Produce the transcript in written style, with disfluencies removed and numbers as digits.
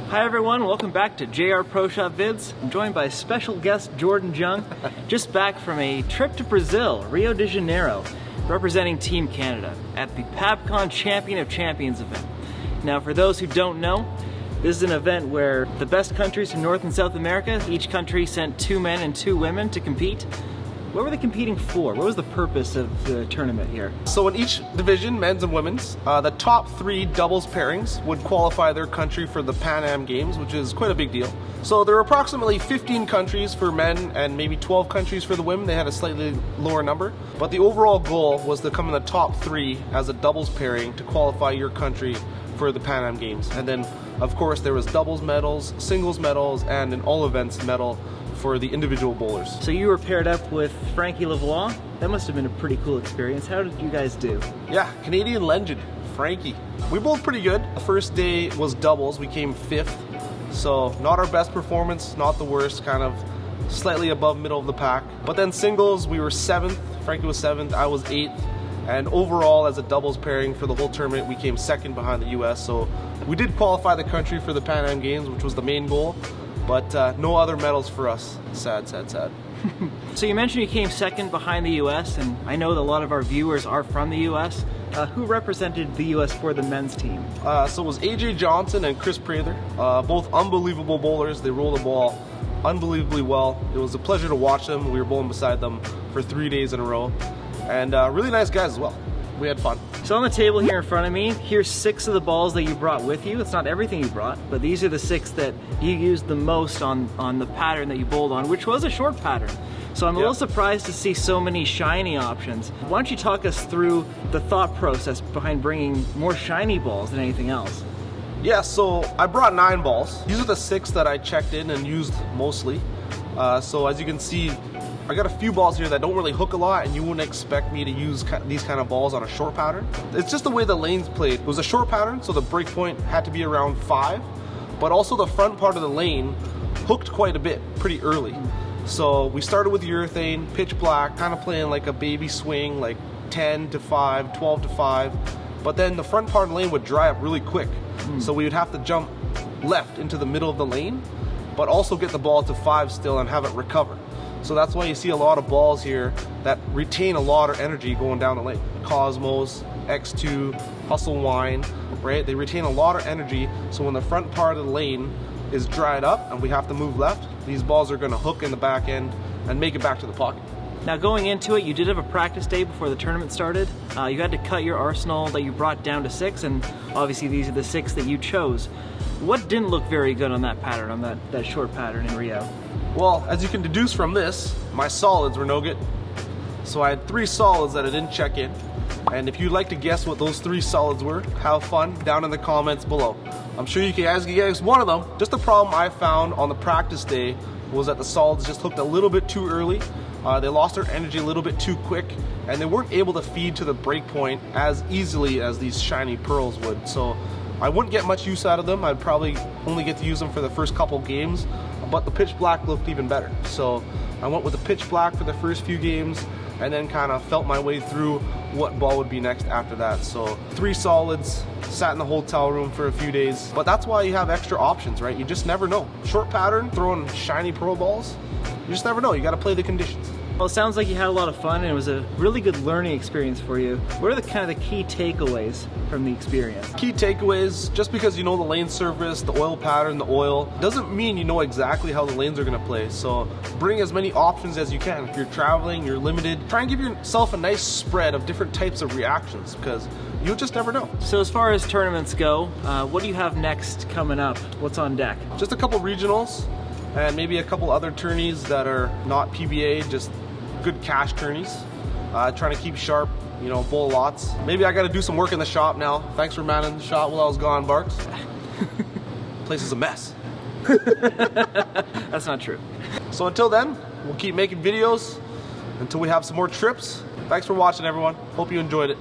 Hi everyone, welcome back to JR Pro Shop Vids. I'm joined by special guest Jordan Jung, just back from a trip to Brazil, Rio de Janeiro, representing Team Canada at the PABCON Champion of Champions event. Now for those who don't know, this is an event where the best countries from North and South America, each country sent 2 men and 2 women to compete. What were they competing for? What was the purpose of the tournament here? So in each division, men's and women's, the top 3 doubles pairings would qualify their country for the Pan Am Games, which is quite a big deal. So there were approximately 15 countries for men and maybe 12 countries for the women. They had a slightly lower number. But the overall goal was to come in the top 3 as a doubles pairing to qualify your country for the Pan Am Games. And then, of course, there was doubles medals, singles medals, and an all events medal for the individual bowlers. So you were paired up with Francois Lavoie. That must have been a pretty cool experience. How did you guys do? Yeah, Canadian legend, Frankie. We bowled pretty good. The first day was doubles. We came 5th. So not our best performance, not the worst, kind of slightly above middle of the pack. But then singles, we were 7th. Frankie was 7th, I was 8th. And overall, as a doubles pairing for the whole tournament, we came 2nd behind the US. So we did qualify the country for the Pan Am Games, which was the main goal. But no other medals for us. Sad, sad, sad. So you mentioned you came 2nd behind the US, and I know that a lot of our viewers are from the US. Who represented the US for the men's team? So it was AJ Johnson and Chris Prather, both unbelievable bowlers. They roll the ball unbelievably well. It was a pleasure to watch them. We were bowling beside them for 3 days in a row. And really nice guys as well. We had fun. So on the table here in front of me, here's 6 of the balls that you brought with you. It's not everything you brought, but these are the 6 that you used the most on the pattern that you bowled on, which was a short pattern. So I'm a little surprised to see so many shiny options. Why don't you talk us through the thought process behind bringing more shiny balls than anything else? Yeah, so I brought 9 balls. These are the 6 that I checked in and used mostly. So as you can see, I got a few balls here that don't really hook a lot, and you wouldn't expect me to use these kind of balls on a short pattern. It's just the way the lanes played. It was a short pattern, so the break point had to be around 5, but also the front part of the lane hooked quite a bit pretty early. So we started with urethane, pitch black, kind of playing like a baby swing, like 10 to 5, 12 to 5, but then the front part of the lane would dry up really quick. So we would have to jump left into the middle of the lane, but also get the ball to 5 still and have it recover. So that's why you see a lot of balls here that retain a lot of energy going down the lane. Cosmos, X2, Hustle Wine, right? They retain a lot of energy, so when the front part of the lane is dried up and we have to move left, these balls are gonna hook in the back end and make it back to the pocket. Now going into it, you did have a practice day before the tournament started. You had to cut your arsenal that you brought down to 6, and obviously these are the 6 that you chose. What didn't look very good on that pattern, on that short pattern in Rio? Well, as you can deduce from this, my solids were no good. So I had 3 solids that I didn't check in. And if you'd like to guess what those 3 solids were, have fun down in the comments below. I'm sure you can guess one of them. Just the problem I found on the practice day was that the solids just hooked a little bit too early. They lost their energy a little bit too quick, and they weren't able to feed to the break point as easily as these shiny pearls would. So I wouldn't get much use out of them. I'd probably only get to use them for the first couple games, but the pitch black looked even better. So I went with the pitch black for the first few games, and then kind of felt my way through what ball would be next after that. So 3 solids, sat in the hotel room for a few days, but that's why you have extra options, right? You just never know. Short pattern, throwing shiny pearl balls, you just never know. You got to play the conditions. Well, it sounds like you had a lot of fun, and it was a really good learning experience for you. What are the kind of the key takeaways from the experience? Key takeaways, just because you know the lane surface, the oil pattern, the oil, doesn't mean you know exactly how the lanes are going to play. So bring as many options as you can. If you're traveling, you're limited, try and give yourself a nice spread of different types of reactions, because you'll just never know. So as far as tournaments go, what do you have next coming up? What's on deck? Just a couple regionals, and maybe a couple other tourneys that are not PBA, just good cash tourneys. Trying to keep sharp, you know, bowl lots. Maybe I got to do some work in the shop now. Thanks for manning the shop while I was gone, Barks. Place is a mess. That's not true. So until then, we'll keep making videos until we have some more trips. Thanks for watching, everyone. Hope you enjoyed it.